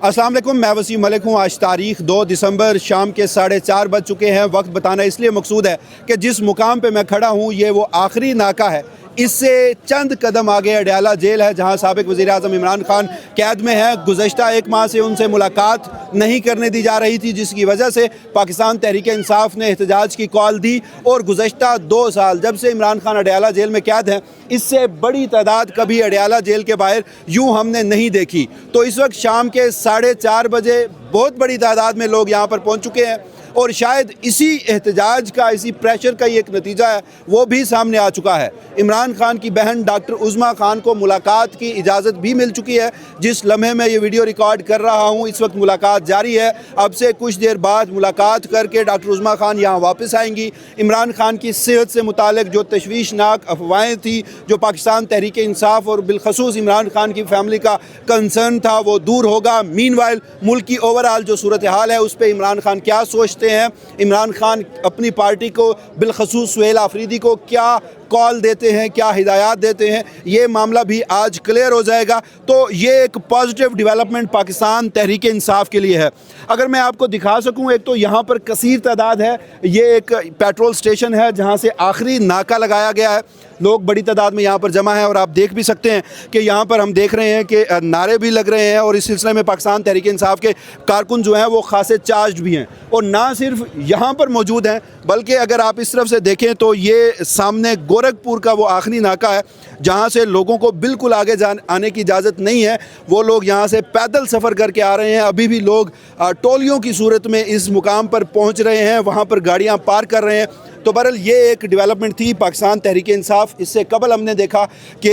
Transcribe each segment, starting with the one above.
अस्सलाम वालेकुम, मैं वसीम मलिक हूँ। आज तारीख 2 दिसंबर शाम के 4:30 बज चुके हैं। वक्त बताना इसलिए मकसूद है कि जिस मुकाम पे मैं खड़ा हूँ ये वो आखिरी नाका है। इससे चंद कदम आगे अडयाला जेल है जहाँ साबिक वज़ीर आज़म इमरान खान कैद में है। गुज़श्ता एक माह से उनसे मुलाकात नहीं करने दी जा रही थी, जिसकी वजह से पाकिस्तान तहरीक इंसाफ ने एहतजाज की कॉल दी। और गुज़श्ता 2 साल जब से इमरान खान अडयाला जेल में कैद हैं, इससे बड़ी तादाद कभी अडयाला जेल के बाहर यूँ हमने नहीं देखी। तो इस वक्त शाम के 4:30 बजे बहुत बड़ी तादाद में लोग यहाँ पर पहुँच चुके हैं और शायद इसी एहतजाज का, इसी प्रेशर का ये एक नतीजा है, वो भी सामने आ चुका है। इमरान खान की बहन डॉक्टर उज़्मा खान को मुलाकात की इजाज़त भी मिल चुकी है। जिस लम्हे में ये वीडियो रिकॉर्ड कर रहा हूँ इस वक्त मुलाकात जारी है। अब से कुछ देर बाद मुलाकात करके डॉक्टर उज़्मा खान यहाँ वापस आएंगी। इमरान खान की सेहत से मुतालिक जो तशवीशनाक अफवाहें थी, जो पाकिस्तान तहरीक इंसाफ और बिलखसूस इमरान खान की फैमिली का कंसर्न था, वो दूर होगा। मीनवाइल मुल्क की ओवरऑल जो सूरत हाल है उस पर इमरान खान क्या सोचते हैं, इमरान खान अपनी पार्टी को बिलखसूस सुहेल आफरीदी को क्या कॉल देते हैं, क्या हिदायत देते हैं, ये मामला भी आज क्लियर हो जाएगा। तो ये एक पॉजिटिव डेवलपमेंट पाकिस्तान तहरीक इंसाफ के लिए है। अगर मैं आपको दिखा सकूं, एक तो यहाँ पर कसीर तादाद है। ये एक पेट्रोल स्टेशन है जहाँ से आखिरी नाका लगाया गया है। लोग बड़ी तादाद में यहाँ पर जमा है और आप देख भी सकते हैं कि यहाँ पर हम देख रहे हैं कि नारे भी लग रहे हैं। और इस सिलसिले में पाकिस्तान तहरीक इंसाफ के कारकुन जो हैं वो खासे चार्ज भी हैं और ना सिर्फ यहाँ पर मौजूद हैं, बल्कि अगर आप इस तरफ से देखें तो ये सामने गोरखपुर का वो आखिरी नाका है जहाँ से लोगों को बिल्कुल आगे आने की इजाज़त नहीं है। वो लोग यहाँ से पैदल सफ़र करके आ रहे हैं। अभी भी लोग टोलियों की सूरत में इस मुकाम पर पहुँच रहे हैं, वहाँ पर गाड़ियाँ पार्क कर रहे हैं। तो बहरहाल ये एक डेवलपमेंट थी पाकिस्तान तहरीक इंसाफ। इससे कबल हमने देखा कि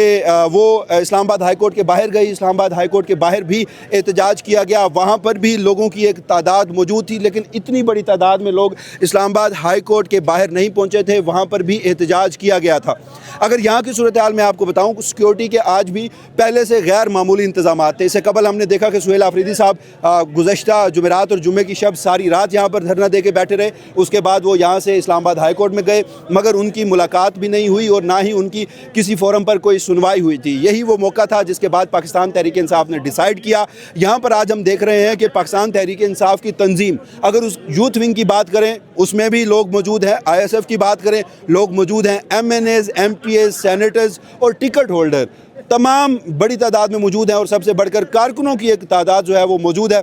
वो इस्लामाबाद हाई कोर्ट के बाहर गई। इस्लामाबाद हाई कोर्ट के बाहर भी एहतजाज किया गया, वहाँ पर भी लोगों की एक तादाद मौजूद थी, लेकिन इतनी बड़ी तादाद में लोग इस्लामाबाद हाई कोर्ट के बाहर नहीं पहुँचे थे। वहाँ पर भी एहतजाज किया गया था। अगर यहाँ की सूरत हाल मैं आपको बताऊँ, सिक्योरिटी के आज भी पहले से गैर मामूली इंतजाम थे। इससे कबल हमने देखा कि सुहेल आफरीदी साहब गुज़श्ता जुमेरात और जुम्मे की शब सारी रात यहाँ पर धरना दे के बैठे रहे। उसके बाद वो यहाँ से इस्लामाबाद हाई कोर्ट में गए, मगर उनकी मुलाकात भी नहीं हुई और ना ही उनकी किसी फोरम पर कोई सुनवाई हुई थी। यही वो मौका था जिसके बाद पाकिस्तान तहरीक इंसाफ ने डिसाइड किया। यहाँ पर आज हम देख रहे हैं कि पाकिस्तान तहरीक इंसाफ की तंजीम, अगर उस यूथ विंग की बात करें उसमें भी लोग मौजूद हैं, ISF की बात करें लोग मौजूद हैं, MNAs, MPAs, सेनेटर्स और टिकट होल्डर तमाम बड़ी तादाद में मौजूद हैं। और सबसे बढ़कर कारकुनों की एक तादाद जो है वो मौजूद है।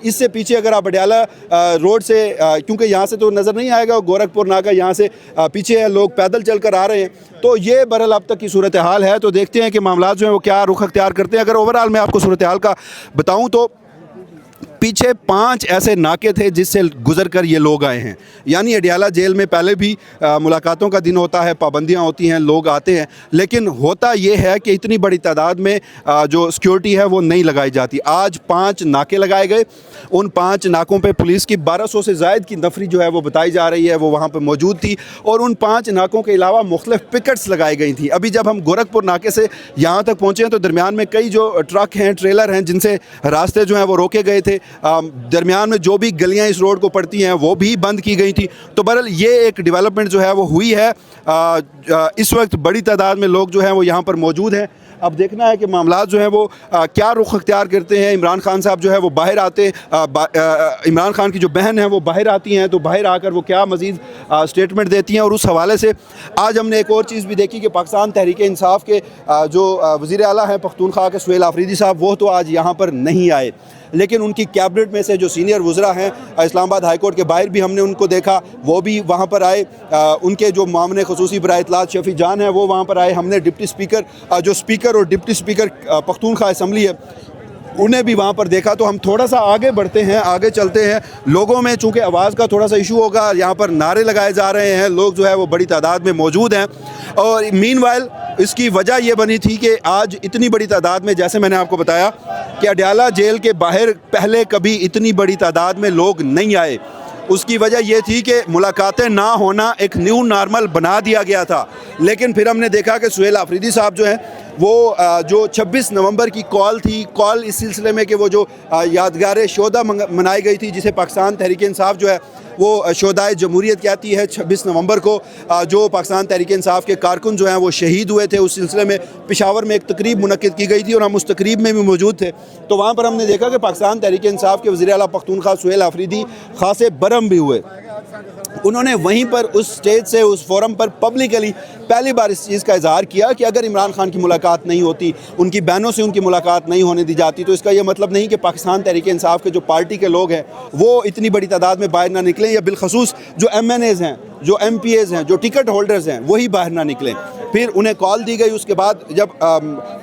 इससे पीछे अगर आप अडयाला रोड से, क्योंकि यहाँ से तो नज़र नहीं आएगा, गोरखपुर नाका यहाँ से पीछे है, लोग पैदल चल कर आ रहे हैं। तो ये बहरहाल अब तक की सूरत हाल है। तो देखते हैं कि मामला जो है वो क्या रुख अख्तियार करते हैं। अगर ओवरऑल मैं आपको सूरत हाल का बताऊँ तो पीछे 5 ऐसे नाके थे जिससे गुजर कर ये लोग आए हैं। यानी अडयाला जेल में पहले भी मुलाकातों का दिन होता है, पाबंदियां होती हैं, लोग आते हैं, लेकिन होता ये है कि इतनी बड़ी तादाद में जो सिक्योरिटी है वो नहीं लगाई जाती। आज 5 नाके लगाए गए। उन 5 नाकों पे पुलिस की 1200 से ज़ायद की नफरी जो है वो बताई जा रही है वो वहाँ पर मौजूद थी। और उन 5 नाकों के अलावा मुख्तलिफ पिकट्स लगाई गई थी। अभी जब हम गोरखपुर नाके से यहाँ तक पहुँचे हैं तो दरमियान में कई जो ट्रक हैं, ट्रेलर हैं, जिनसे रास्ते जो हैं वो रोके गए थे। दरमियान में जो भी गलियां इस रोड को पड़ती हैं वो भी बंद की गई थी। तो बहरहाल ये एक डेवलपमेंट जो है वो हुई है। इस वक्त बड़ी तादाद में लोग जो हैं वो यहाँ पर मौजूद हैं। अब देखना है कि मामला जो हैं वो क्या रुख अख्तियार करते हैं। इमरान खान साहब जो है वो बाहर आते, इमरान खान की जो बहन है वो बाहर आती हैं, तो बाहर आकर वो क्या मज़ीद स्टेटमेंट देती हैं। और उस हवाले से आज हमने एक और चीज़ भी देखी कि पाकिस्तान तहरीक इंसाफ के जो वज़ीर आला हैं पख्तूनख्वा के सुहेल आफरीदी साहब, वो तो आज यहाँ पर नहीं आए, लेकिन उनकी कैबिनेट में से जो सीनियर वज़रा हैं इस्लामाबाद हाई कोर्ट के बाहर भी हमने उनको देखा, वो भी वहाँ पर आए। उनके जो मामले खसूसी बराए इत्तलात शफी जान है वो वहाँ पर आए। हमने डिप्टी स्पीकर, जो स्पीकर और डिप्टी स्पीकर पख्तूनख्वा असम्बली है, उन्हें भी वहाँ पर देखा। तो हम थोड़ा सा आगे बढ़ते हैं, आगे चलते हैं। लोगों में चूँकि आवाज़ का थोड़ा सा इशू होगा, यहाँ पर नारे लगाए जा रहे हैं, लोग जो है वो बड़ी तादाद में मौजूद हैं। और मीनवाइल इसकी वजह ये बनी थी कि आज इतनी बड़ी तादाद में, जैसे मैंने आपको बताया कि अडयाला जेल के बाहर पहले कभी इतनी बड़ी तादाद में लोग नहीं आए। उसकी वजह यह थी कि मुलाकातें ना होना एक न्यू नॉर्मल बना दिया गया था। लेकिन फिर हमने देखा कि सुहेल आफरीदी साहब जो हैं वो जो 26 नवंबर की कॉल थी, कॉल इस सिलसिले में कि वो जो यादगार शोदा मनाई गई थी, जिसे पाकिस्तान तहरीक इंसाफ जो है वो शोदाए जमहूरियत कहती है। 26 नवंबर को जो पाकिस्तान तहरीक इंसाफ के कारकुन जो हैं वो शहीद हुए थे, उस सिलसिले में पेशावर में एक तकरीब मुनक्किद की गई थी और हम उस तकरीब में भी मौजूद थे। तो वहाँ पर हमने देखा कि पाकिस्तान तहरीक इंसाफ के वज़ीर आला पख्तूनख्वा सुहेल आफरीदी खासे बरम भी हुए। उन्होंने वहीं पर उस स्टेज से, उस फोरम पर पब्लिकली पहली बार इस चीज़ का इजहार किया कि अगर इमरान खान की मुलाकात नहीं होती, उनकी बहनों से उनकी मुलाकात नहीं होने दी जाती, तो इसका ये मतलब नहीं कि पाकिस्तान तहरीक इंसाफ के जो पार्टी के लोग हैं वो इतनी बड़ी तादाद में बाहर ना निकलें, या बिलखसूस जो MNAs हैं, जो MPAs हैं, जो टिकट होल्डर्स हैं, वही बाहर ना निकलें। फिर उन्हें कॉल दी गई। उसके बाद जब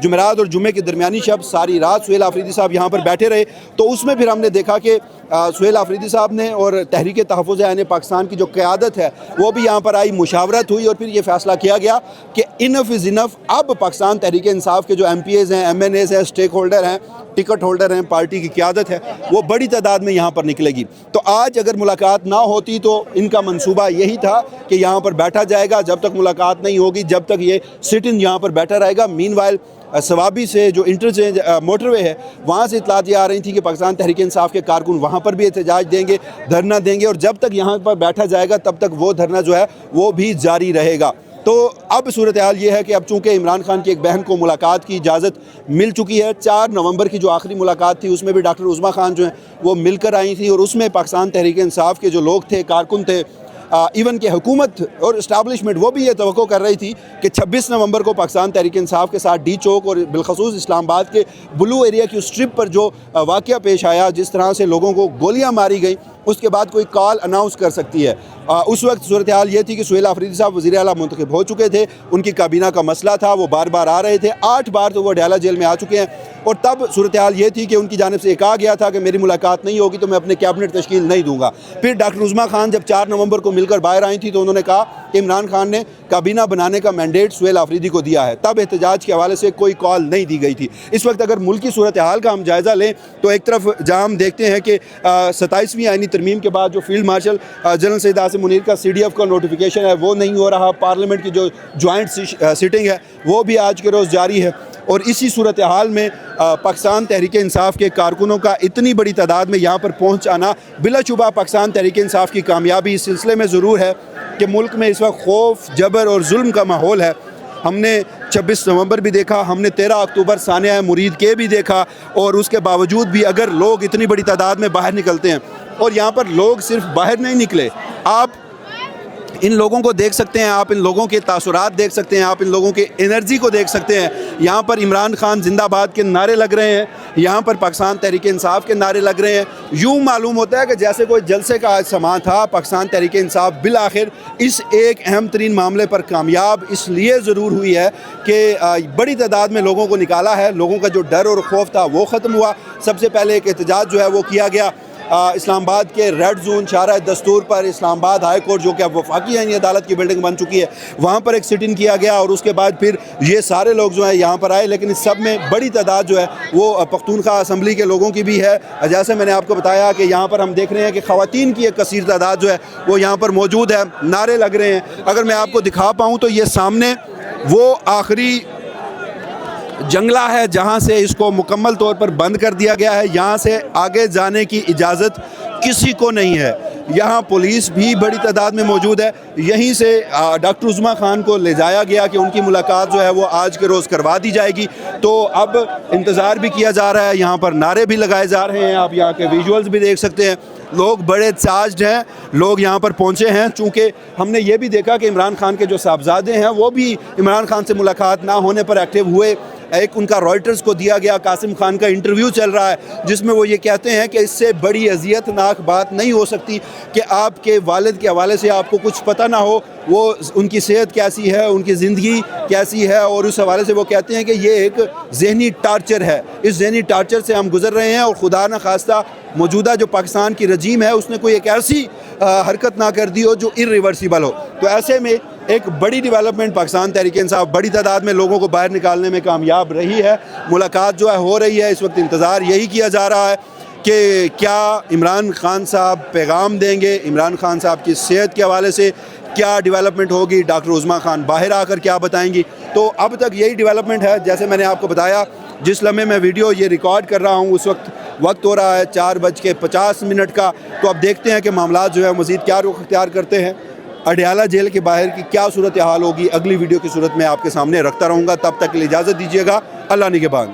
जुमेरात और जुमे की दरमियानी शब सारी रात सुहेल आफरीदी साहब यहाँ पर बैठे रहे, तो उसमें फिर हमने देखा कि सुहेल आफरीदी साहब ने और तहरीक तहफ़्फ़ुज़ ऐन पाकिस्तान की जो क़यादत है वो भी यहाँ पर आई, मुशावरत हुई और फिर ये फ़ैसला किया गया कि इनफ इज़ इनफ। अब पाकिस्तान तहरीक इंसाफ के जो MPAs हैं, MNAs हैं, स्टेक होल्डर हैं, टिकट होल्डर हैं, पार्टी की क़यादत है, वो बड़ी तादाद में यहाँ पर निकलेगी। तो आज अगर मुलाकात ना होती तो इनका मंसूबा यही था कि यहाँ पर बैठा जाएगा, जब तक मुलाकात नहीं होगी, जब तक ये सिट इन यहाँ पर बैठा रहेगा। मीनवाइल सवाबी से जो इंटरचेंज मोटरवे है, वहाँ से इतलात ये आ रही थी कि पाकिस्तान तहरीक इंसाफ के कारकुन वहाँ पर भी एहतजाज देंगे, धरना देंगे, और जब तक यहाँ पर बैठा जाएगा तब तक वो धरना जो है वो भी जारी रहेगा। तो अब सूरत हाल ये है कि अब चूँकि इमरान खान की एक बहन को मुलाकात की इजाज़त मिल चुकी है, 4 नवंबर की जो आखिरी मुलाकात थी उसमें भी डॉक्टर उज़्मा खान जो हैं वो मिलकर आई थी, और उसमें पाकिस्तान तहरीक इंसाफ के जो लोग थे, कारकुन थे, इवन कि हुकूमत और इस्टाब्लिशमेंट वो भी ये तवक्को कर रही थी कि 26 नवंबर को पाकिस्तान तहरीक इंसाफ के साथ डी चौक और बिलखसूस इस्लामाबाद के ब्लू एरिया की स्ट्रिप पर जो वाक़या पेश आया, जिस तरह से लोगों को गोलियां मारी गई, उसके बाद कोई कॉल अनाउंस कर सकती है। उस वक्त सूरत हाल ये थी कि सुहेल आफरीदी साहब वज़ीर आला मुंतखब हो चुके थे, उनकी काबीना का मसला था, वो बार बार आ रहे थे, 8 बार तो वो अडयाला जेल में आ चुके हैं, और तब सूरत हाल ये थी कि उनकी जानिब से कहा गया था कि मेरी मुलाकात नहीं होगी तो मैं अपने कैबिनेट तश्कील नहीं दूंगा। फिर डॉक्टर उज़्मा खान जब 4 नवंबर को मिलकर बाहर आई थी तो उन्होंने कहा कि इमरान खान ने काबीना बनाने का मैंडेट सुहेल आफरीदी को दिया है, तब एहतजाज के हवाले से कोई कॉल नहीं दी गई थी। इस वक्त अगर मुल्क की सूरत हाल का हम जायज़ा लें तो एक तरफ जहाँ हम देखते हैं कि 27वीं आईनी तरमीम के बाद जो field marshal general Syed Asim Munir का CDF का नोटिफिकेशन है वो नहीं हो रहा, पार्लियामेंट की जो जॉइंट सिटिंग है वो भी आज के रोज़ जारी है, और इसी सूरत हाल में पाकिस्तान तहरीक इंसाफ के कारकुनों का इतनी बड़ी तादाद में यहाँ पर पहुँच आना बिलाशुबा पाकिस्तान तहरीक इंसाफ की कामयाबी इस सिलसिले में ज़रूर है कि मुल्क में इस वक्त खौफ, जबर और जुल्म का माहौल है। हमने 26 नवंबर भी देखा, हमने 13 अक्टूबर सानिया मुरीद के भी देखा, और उसके बावजूद भी अगर लोग इतनी बड़ी तादाद में बाहर निकलते हैं, और यहाँ पर लोग सिर्फ बाहर नहीं निकले, आप इन लोगों को देख सकते हैं, आप इन लोगों के तासुरात देख सकते हैं, आप इन लोगों के एनर्जी को देख सकते हैं। यहाँ पर इमरान खान जिंदाबाद के नारे लग रहे हैं, यहाँ पर पाकिस्तान तहरीक इंसाफ के नारे लग रहे हैं। यूँ मालूम होता है कि जैसे कोई जलसे का आज समा था। पाकिस्तान तहरीक इंसाफ बिल आखिर इस एक अहम तरीन मामले पर कामयाब इसलिए ज़रूर हुई है कि बड़ी तादाद में लोगों को निकाला है, लोगों का जो डर और खौफ था वो ख़त्म हुआ। सबसे पहले एक एहतजाज जो है वो किया गया इस्लामाबाद के रेड जोन शाहराह दस्तूर पर। इस्लामाबाद हाई कोर्ट जो कि अब वफाकी आईनी अदालत की बिल्डिंग बन चुकी है, वहाँ पर एक सिट इन किया गया, और उसके बाद फिर ये सारे लोग जो हैं यहाँ पर आए। लेकिन इस सब में बड़ी तादाद जो है वो पख्तूनख्वा असम्बली के लोगों की भी है। जैसे मैंने आपको बताया कि यहाँ पर हम देख रहे हैं कि ख़वातीन की एक कसीर तादाद जो है वो यहाँ पर मौजूद है, नारे लग रहे हैं। अगर मैं आपको दिखा पाऊँ तो ये सामने वो आखिरी जंगला है जहाँ से इसको मुकम्मल तौर पर बंद कर दिया गया है, यहाँ से आगे जाने की इजाज़त किसी को नहीं है। यहाँ पुलिस भी बड़ी तादाद में मौजूद है। यहीं से डॉक्टर उज़्मा खान को ले जाया गया कि उनकी मुलाकात जो है वो आज के रोज़ करवा दी जाएगी। तो अब इंतज़ार भी किया जा रहा है, यहाँ पर नारे भी लगाए जा रहे हैं, आप यहाँ के विजुअल्स भी देख सकते हैं। लोग बड़े चार्ज्ड हैं, लोग यहाँ पर पहुँचे हैं। चूँकि हमने ये भी देखा कि इमरान खान के जो साहबजादे हैं वो भी इमरान खान से मुलाकात ना होने पर एक्टिव हुए। एक उनका रॉयटर्स को दिया गया कासिम खान का इंटरव्यू चल रहा है, जिसमें वो ये कहते हैं कि इससे बड़ी अजियतनाक बात नहीं हो सकती कि आपके वालिद के हवाले से आपको कुछ पता ना हो, वो उनकी सेहत कैसी है, उनकी ज़िंदगी कैसी है, और उस हवाले से वो कहते हैं कि ये एक जहनी टार्चर है। इस जहनी टार्चर से हम गुज़र रहे हैं, और खुदा न खास्ता मौजूदा जो पाकिस्तान की रजीम है उसने कोई एक ऐसी हरकत ना कर दी हो जो इर्रिवर्सिबल हो। तो ऐसे में एक बड़ी डेवलपमेंट पाकिस्तान तहरीक इंसाफ बड़ी तादाद में लोगों को बाहर निकालने में कामयाब रही है। मुलाकात जो है हो रही है, इस वक्त इंतज़ार यही किया जा रहा है कि क्या इमरान खान साहब पैगाम देंगे, इमरान खान साहब की सेहत के हवाले से क्या डेवलपमेंट होगी, डॉक्टर उज़मा खान बाहर आकर क्या बताएंगी। तो अब तक यही डेवलपमेंट है। जैसे मैंने आपको बताया, जिस लम्हे मैं वीडियो ये रिकॉर्ड कर रहा हूँ उस वक्त हो रहा है 4:50 का। तो अब देखते हैं कि मामला जो है मज़ीद क्या रुख अख्तियार करते हैं। अडयाला जेल के बाहर की क्या सूरत हाल होगी, अगली वीडियो की सूरत में आपके सामने रखता रहूँगा। तब तक के लिए इजाज़त दीजिएगा। अल्लाह निगहबान।